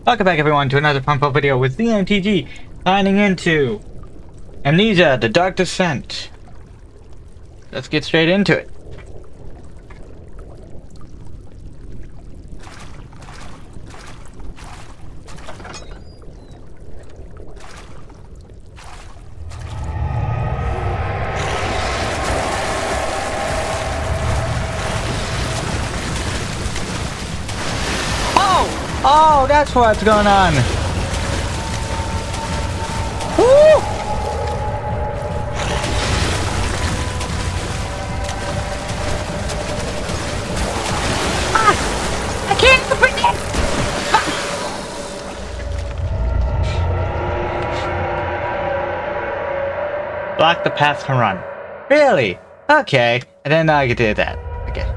Welcome back everyone to another fun video with the AMTG, signing into Amnesia, The Dark Descent. Let's get straight into it. Oh, that's what's going on. Woo! Ah, I can't open it. Block the path to run. Really? Okay. And then I can do that. Okay.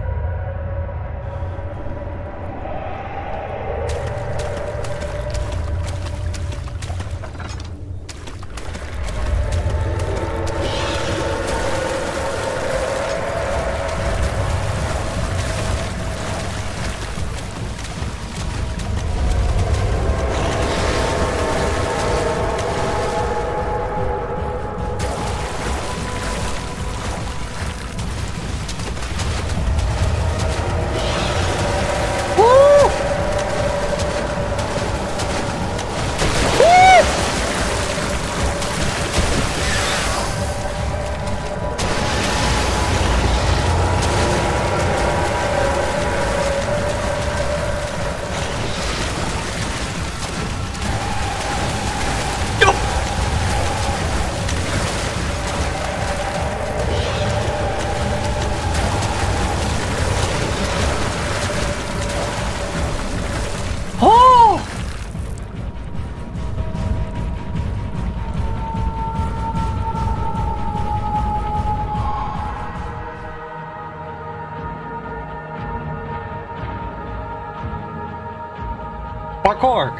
Parkour!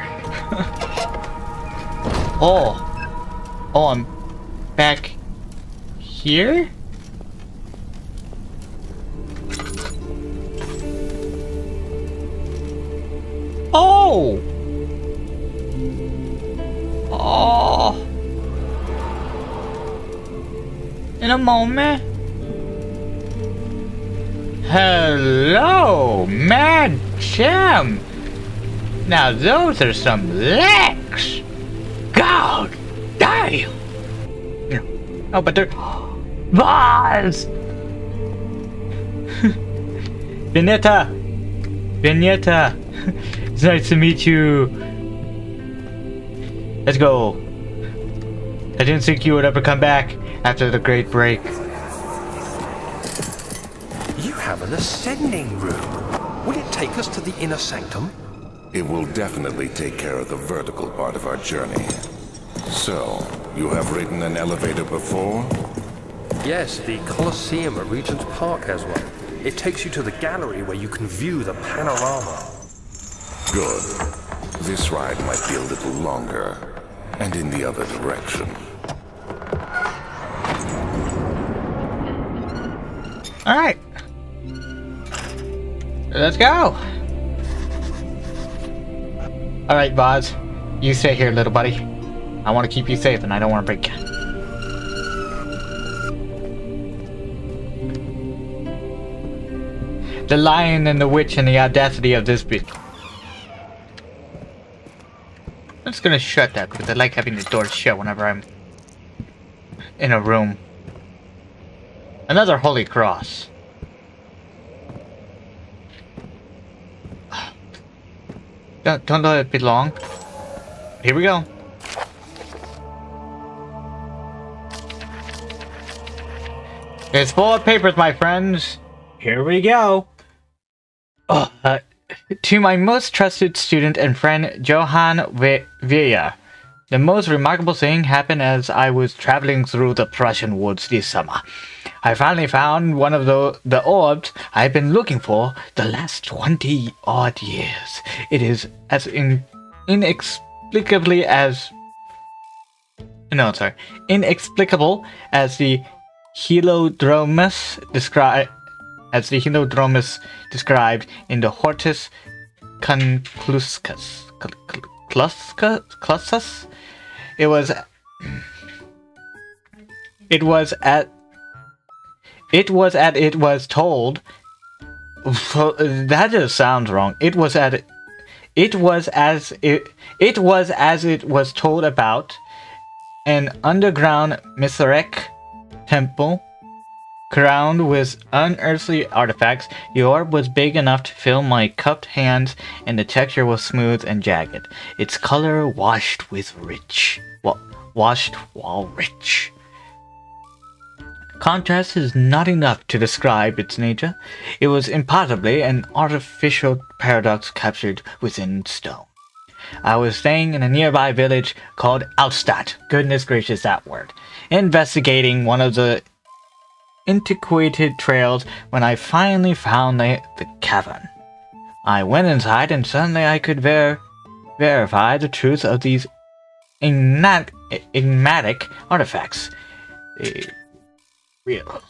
Oh, I'm back here? Oh! In a moment. Hello, Mad Gem! Now those are some legs! God damn! Oh, but they're... Buzz! Vignetta! It's nice to meet you. Let's go. I didn't think you would ever come back after the great break. You have an ascending room. Will it take us to the inner sanctum? It will definitely take care of the vertical part of our journey. So, you have ridden an elevator before? Yes, the Colosseum at Regent's Park has one. It takes you to the gallery where you can view the panorama. Good. This ride might be a little longer, and in the other direction. Alright. Let's go. Alright, Boz. You stay here, little buddy. I want to keep you safe and I don't want to break you. The Lion and the Witch and the audacity of this bitch. I'm just gonna shut that because I like having the door shut whenever I'm in a room. Another holy cross. Don't let it be long. Here we go. It's full of papers, my friends. Here we go. To my most trusted student and friend, Johann Villa. The most remarkable thing happened as I was traveling through the Prussian woods this summer. I finally found one of the orbs I've been looking for the last 20-odd years. It is as inexplicable as the heliodramus described in the Hortus Concluscus. Clusus. It was told. That just sounds wrong. It was as it was told about an underground Misarek temple crowned with unearthly artifacts. The orb was big enough to fill my cupped hands, and the texture was smooth and jagged. Its color washed while rich. Contrast is not enough to describe its nature. It was impossibly an artificial paradox captured within stone. I was staying in a nearby village called Altstadt. Goodness gracious, that word. Investigating one of the antiquated trails when I finally found the cavern. I went inside and suddenly I could verify the truth of these enigmatic artifacts. Real.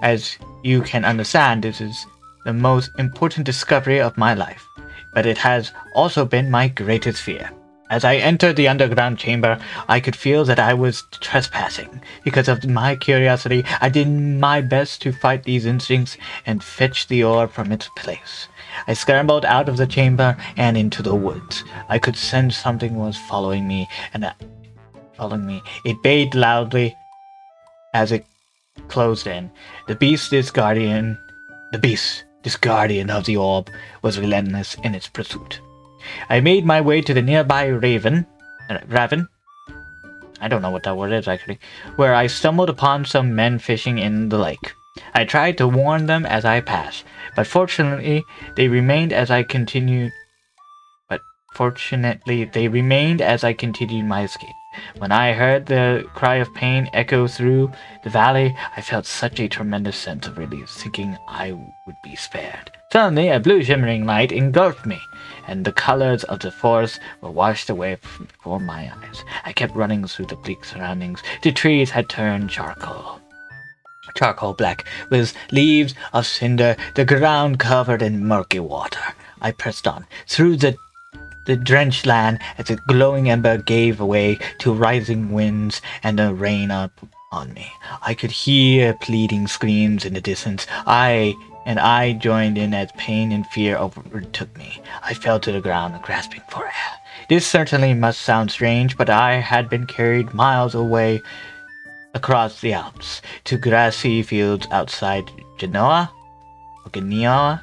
As you can understand, this is the most important discovery of my life, but it has also been my greatest fear. As I entered the underground chamber, I could feel that I was trespassing. Because of my curiosity, I did my best to fight these instincts and fetch the orb from its place. I scrambled out of the chamber and into the woods. I could sense something was following me. It bayed loudly as it closed in. The beast, this guardian of the orb, was relentless in its pursuit. I made my way to the nearby Raven, I don't know what that word is actually, where I stumbled upon some men fishing in the lake. I tried to warn them as I passed, but fortunately they remained as I continued my escape. When I heard the cry of pain echo through the valley, I felt such a tremendous sense of relief, thinking I would be spared. Suddenly, a blue shimmering light engulfed me, and the colors of the forest were washed away before my eyes. I kept running through the bleak surroundings. The trees had turned charcoal black, with leaves of cinder, the ground covered in murky water. I pressed on, through the drenched land, as the glowing ember gave way to rising winds and the rain up on me. I could hear pleading screams in the distance. I joined in as pain and fear overtook me. I fell to the ground, grasping for air. This certainly must sound strange, but I had been carried miles away across the Alps to grassy fields outside Genoa. I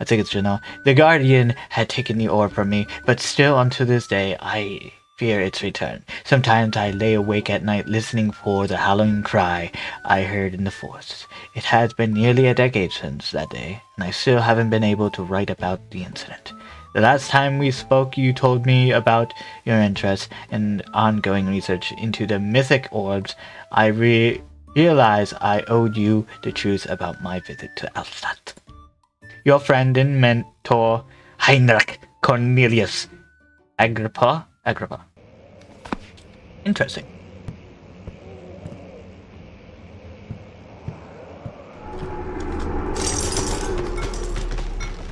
think it's Genoa. The Guardian had taken the orb from me, but still unto this day I fear its return. Sometimes I lay awake at night listening for the howling cry I heard in the forest. It has been nearly a decade since that day, and I still haven't been able to write about the incident. The last time we spoke, you told me about your interest and ongoing research into the mythic orbs. I realized I owed you the truth about my visit to Altstadt. Your friend and mentor, Heinrich Cornelius Agrippa. Interesting.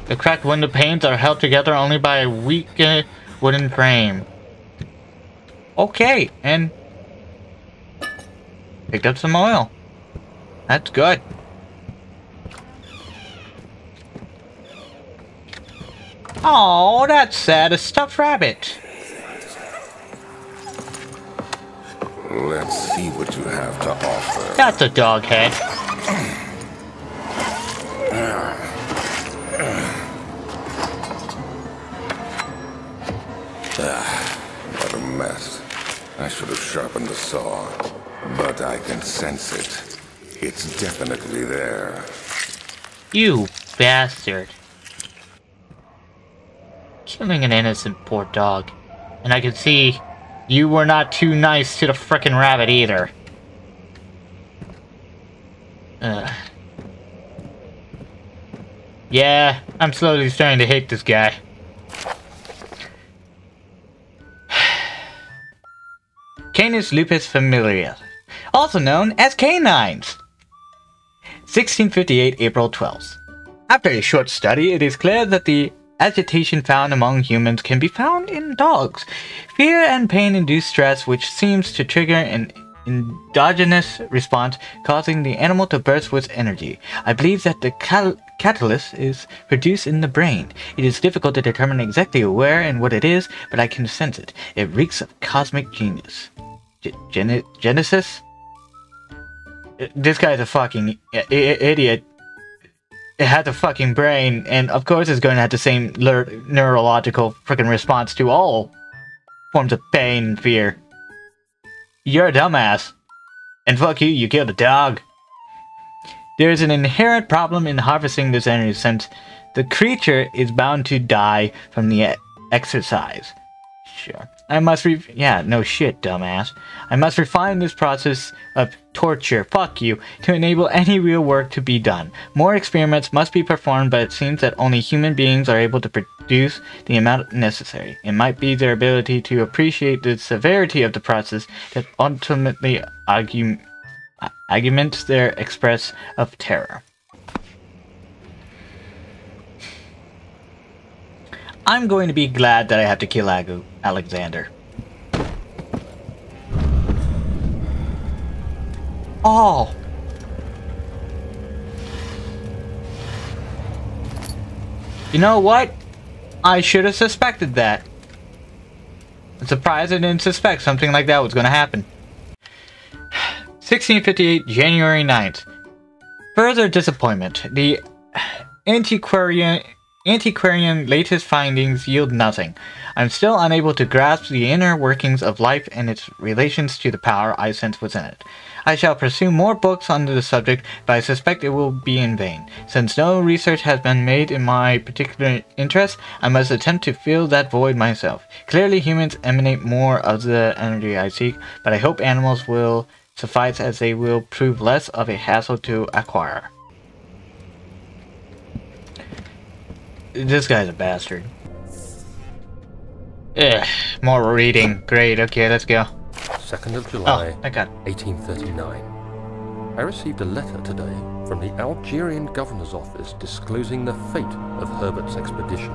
The cracked window panes are held together only by a weak wooden frame. Okay, and picked up some oil. That's good. Oh, that's sad. A stuffed rabbit. Let's see what you have to offer. That's a dog head. What a mess. I should have sharpened the saw, but I can sense it. It's definitely there. You bastard. Killing an innocent poor dog. And I can see you were not too nice to the frickin' rabbit either. Yeah, I'm slowly starting to hate this guy. Canis lupus familiaris, also known as canines. 1658, April 12th. After a short study, it is clear that the agitation found among humans can be found in dogs. Fear and pain-induced stress, which seems to trigger an endogenous response, causing the animal to burst with energy. I believe that the catalyst is produced in the brain. It is difficult to determine exactly where and what it is, but I can sense it. It reeks of cosmic genius. Genesis? This guy's a fucking idiot. It has a fucking brain, and of course it's going to have the same neurological freaking response to all forms of pain and fear. You're a dumbass. And fuck you, you killed a dog. There is an inherent problem in harvesting this energy since the creature is bound to die from the exercise. Sure. No shit, dumbass. I must refine this process of torture, fuck you, to enable any real work to be done. More experiments must be performed, but it seems that only human beings are able to produce the amount necessary. It might be their ability to appreciate the severity of the process that ultimately augments their express of terror. I'm going to be glad that I have to kill Alexander. Oh! You know what? I should have suspected that. I'm surprised I didn't suspect something like that was going to happen. 1658, January 9th. Further disappointment. The antiquarian latest findings yield nothing. I'm still unable to grasp the inner workings of life and its relations to the power I sense within it. I shall pursue more books on the subject, but I suspect it will be in vain. Since no research has been made in my particular interest, I must attempt to fill that void myself. Clearly humans emanate more of the energy I seek, but I hope animals will suffice, as they will prove less of a hassle to acquire. This guy's a bastard. Ugh, more reading. Great, okay, let's go. 2nd of July, oh, my God. 1839. I received a letter today from the Algerian governor's office disclosing the fate of Herbert's expedition.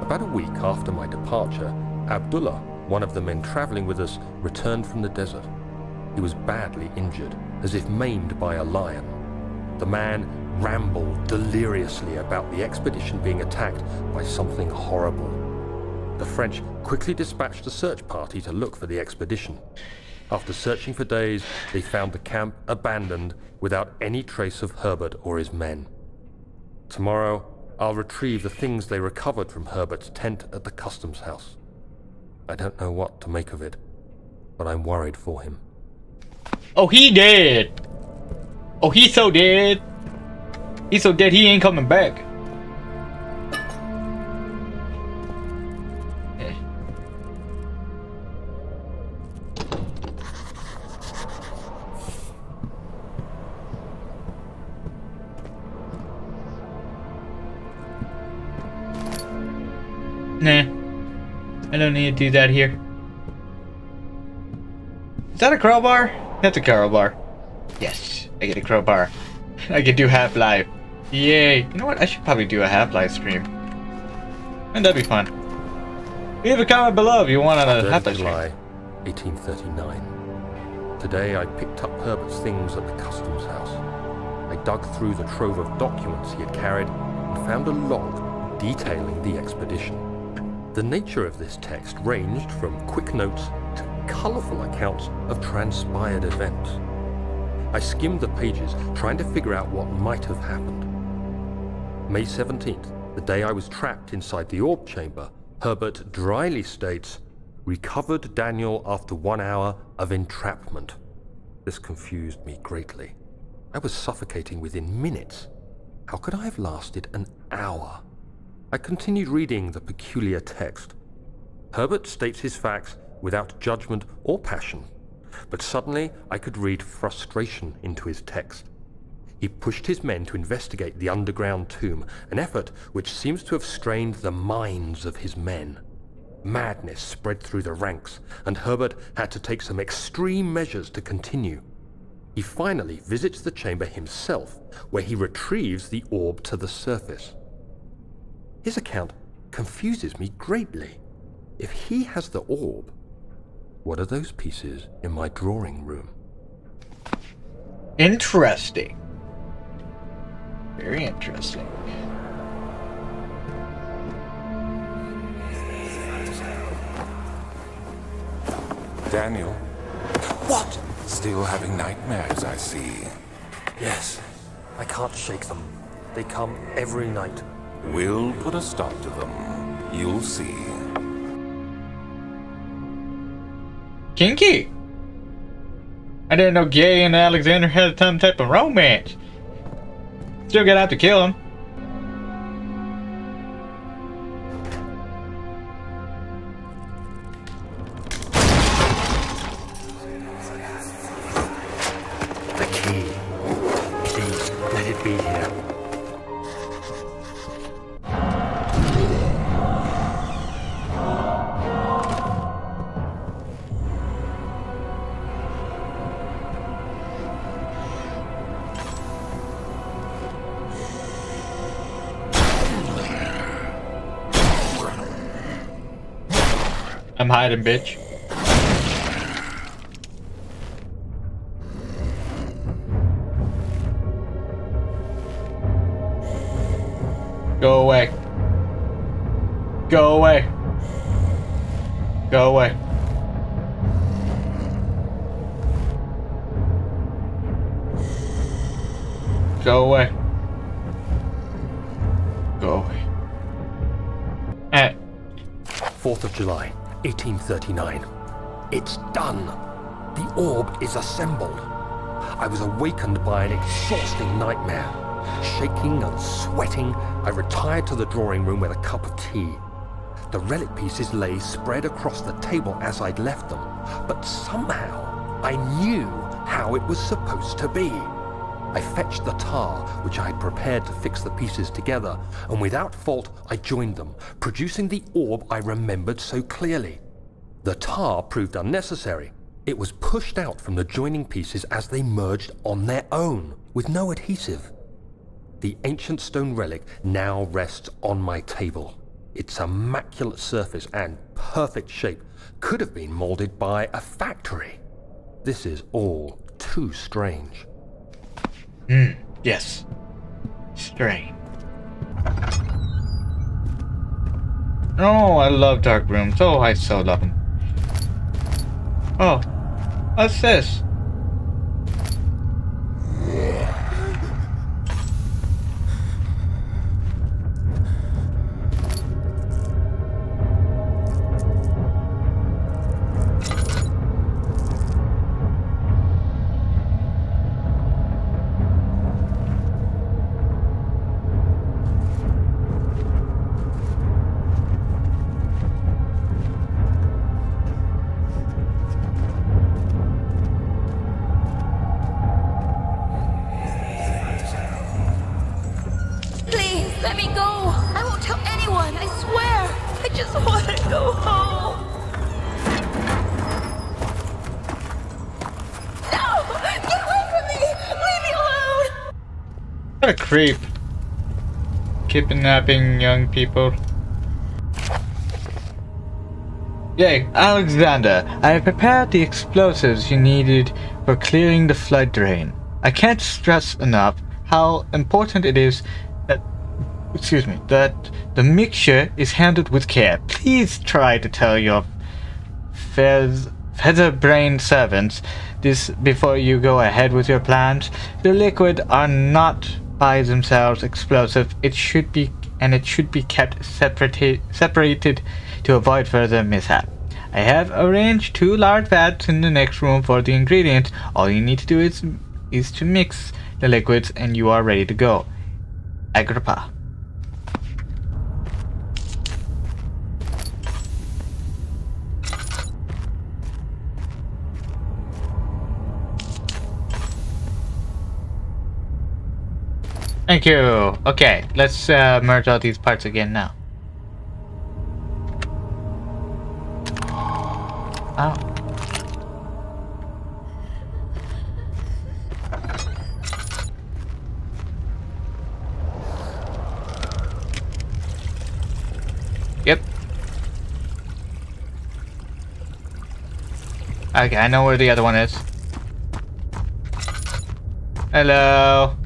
About a week after my departure, Abdullah, one of the men traveling with us, returned from the desert. He was badly injured, as if maimed by a lion. The man rambled deliriously about the expedition being attacked by something horrible. The French quickly dispatched a search party to look for the expedition. After searching for days, they found the camp abandoned without any trace of Herbert or his men. Tomorrow, I'll retrieve the things they recovered from Herbert's tent at the customs house. I don't know what to make of it, but I'm worried for him. Oh, he dead! Oh, he's so dead! He's so dead he ain't coming back. Nah, I don't need to do that here. Is that a crowbar? That's a crowbar. Yes, I get a crowbar. I can do Half-Life. Yay! You know what? I should probably do a Half-Life stream. And that'd be fun. Leave a comment below if you want a Half-Life stream. July, 1839. Today I picked up Herbert's things at the customs house. I dug through the trove of documents he had carried and found a log detailing the expedition. The nature of this text ranged from quick notes to colourful accounts of transpired events. I skimmed the pages, trying to figure out what might have happened. May 17th, the day I was trapped inside the orb chamber, Herbert dryly states, "Recovered Daniel after 1 hour of entrapment." This confused me greatly. I was suffocating within minutes. How could I have lasted an hour? I continued reading the peculiar text. Herbert states his facts without judgment or passion, but suddenly I could read frustration into his text. He pushed his men to investigate the underground tomb, an effort which seems to have strained the minds of his men. Madness spread through the ranks, and Herbert had to take some extreme measures to continue. He finally visits the chamber himself, where he retrieves the orb to the surface. His account confuses me greatly. If he has the orb, what are those pieces in my drawing room? Interesting. Very interesting. Daniel, What? still having nightmares, I see. Yes, I can't shake them. They come every night. We'll put a stop to them. You'll see. Kinky. I didn't know Gay and Alexander had some type of romance. Still gonna have to kill him. The key. Please, let it be here. I'm hiding, bitch. Go away. Go away. Go away. Go away. Go away. 4th of July, 1839. It's done. The orb is assembled. I was awakened by an exhausting nightmare. Shaking and sweating, I retired to the drawing room with a cup of tea. The relic pieces lay spread across the table as I'd left them, but somehow I knew how it was supposed to be. I fetched the tar, which I had prepared to fix the pieces together, and without fault I joined them, producing the orb I remembered so clearly. The tar proved unnecessary. It was pushed out from the joining pieces as they merged on their own, with no adhesive. The ancient stone relic now rests on my table. Its immaculate surface and perfect shape could have been molded by a factory. This is all too strange. Yes. Strange. Oh, I love dark rooms. Oh, I so love them. Oh, what's this? Let me go! I won't tell anyone, I swear! I just want to go home! No! Get away from me! Leave me alone! What a creep. Kidnapping young people. Yay, Alexander, I have prepared the explosives you needed for clearing the flood drain. I can't stress enough how important it is that the mixture is handled with care. Please try to tell your feather-brained servants this before you go ahead with your plans. The liquid are not by themselves explosive. It should be kept separated to avoid further mishap. I have arranged 2 large vats in the next room for the ingredients. All you need to do is to mix the liquids and you are ready to go. Agrippa. Thank you. Okay, let's merge all these parts again now. Oh. Yep. Okay, I know where the other one is. Hello.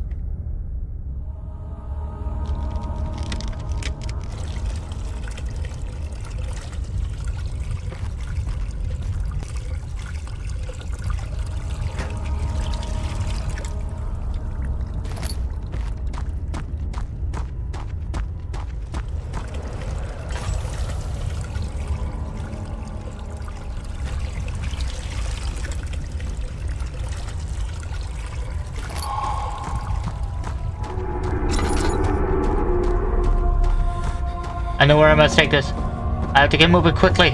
I know where I must take this. I have to get moving quickly.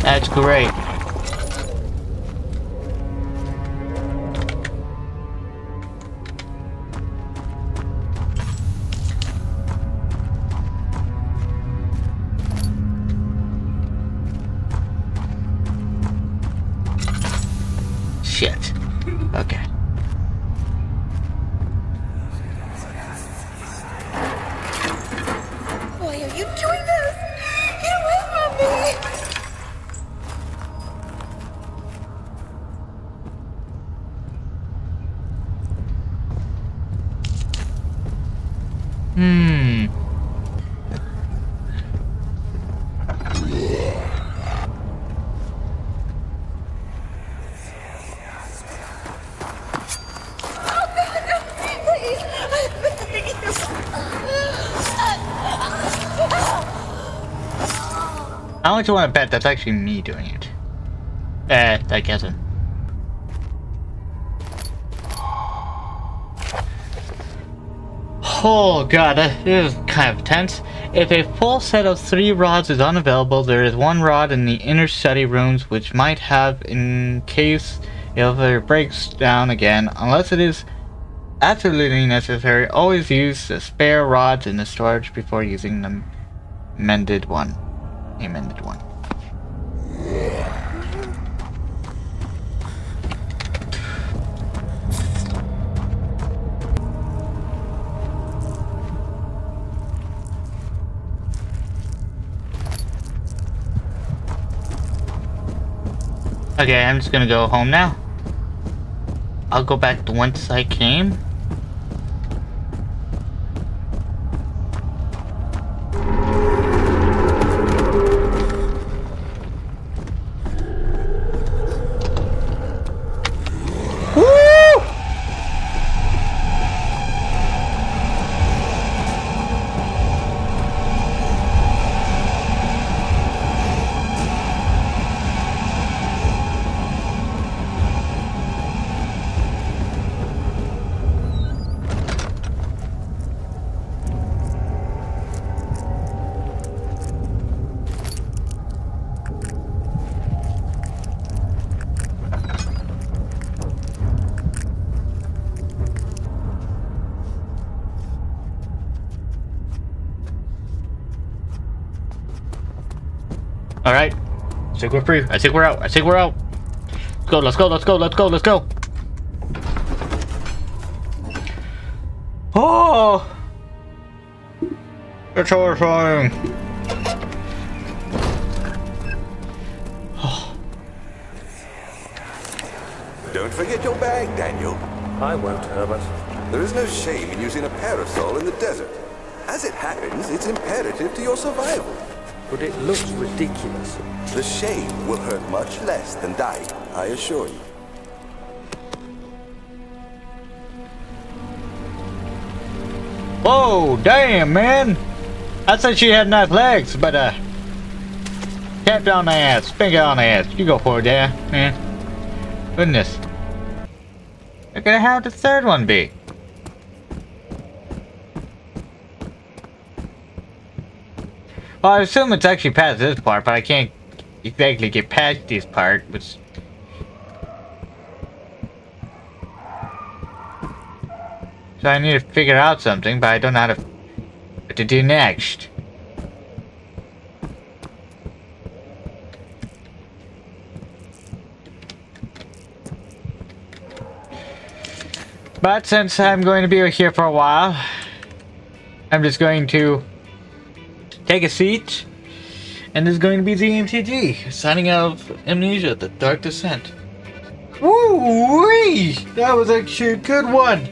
That's great. Shit. Okay. Why are you doing this? Get away from me! How much you want to bet that's actually me doing it? I guessing. Oh god, that is kind of tense. If a full set of 3 rods is unavailable, there is 1 rod in the inner study rooms which might have in case the elevator breaks down again. Unless it is absolutely necessary, always use the spare rods in the storage before using the mended one. A mended one. Okay, I'm just gonna go home now. I'll go back to whence I came. Alright. I think we're free. I think we're out. I think we're out. Let's go, let's go, let's go, let's go, let's go. Oh! It's horrifying. Oh. Don't forget your bag, Daniel. I won't, Herbert. There is no shame in using a parasol in the desert. As it happens, it's imperative to your survival. But it looks ridiculous. The shame will hurt much less than dying, I assure you. Whoa, damn, man. I said she had nice legs, but, tap on the ass, finger on the ass. You go for it, yeah, man. Goodness. Look at how the third one be. Well, I assume it's actually past this part, but I can't exactly get past this part, which... So I need to figure out something, but I don't know how to... what to do next. But since I'm going to be here for a while, I'm just going to take a seat, and this is going to be the AMTG, signing out of Amnesia, The Dark Descent. Woo-wee! That was actually a good one!